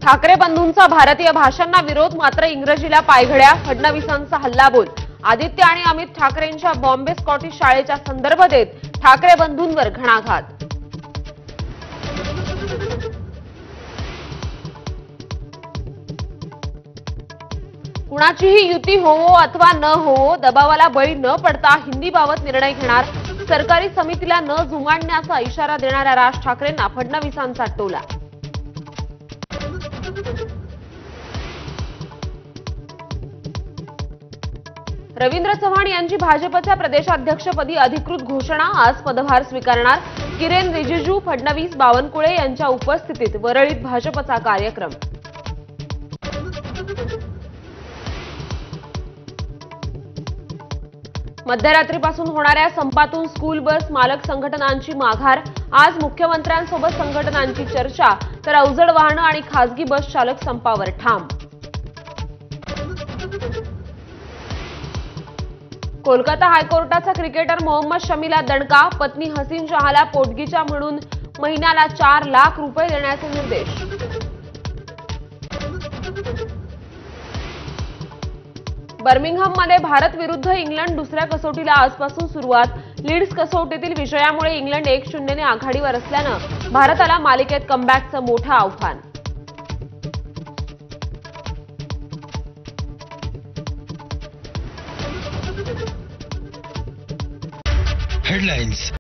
ठाकरे बंधूंचा भारतीय भाषांना विरोध, मात्र इंग्रजीला पायघड्या. फडणवीसांचा हल्लाबोल. आदित्य आणि अमित ठाकरेंच्या बॉम्बे स्कॉटिश शाळेचा संदर्भ देत ठाकरे बंधूंवर घणाघात. कुणाचीही युती होवो अथवा न होवो, दबावाला बळी न पडता हिंदीबाबत निर्णय घेणार. सरकारी समितीला न जुमानण्याचा इशारा देणाऱ्या राज ठाकरेंना फडणवीसांचा टोला. रवींद्र चव्हाण यांची भाजपच्या प्रदेशाध्यक्षपदी अधिकृत घोषणा. आज पदभार स्वीकारणार. किरेन रिजिजू, फडणवीस, बावनकुळे यांच्या उपस्थितीत वरळीत भाजपचा कार्यक्रम. मध्यरात्रीपासून होणाऱ्या संपातून स्कूल बस मालक संघटनांची माघार. आज मुख्यमंत्र्यांसोबत संघटनांची चर्चा, तर अवजड वाहनं आणि खासगी बस चालक संपावर ठाम. कोलकाता हायकोर्टाचा क्रिकेटर मोहम्मद शमीला दणका. पत्नी हसीन शहाला पोटगीच्या म्हणून महिन्याला 4 लाख रुपये देण्याचे निर्देश. बर्मिंगहममध्ये भारत विरुद्ध इंग्लंड दुसऱ्या कसोटीला आजपासून सुरुवात. लीड्स कसोटीतील विजयामुळे इंग्लंड 1-0 ने आघाडीवर असल्यानं भारताला मालिकेत कमबॅकचं मोठं आव्हान. हेडलाइन्स.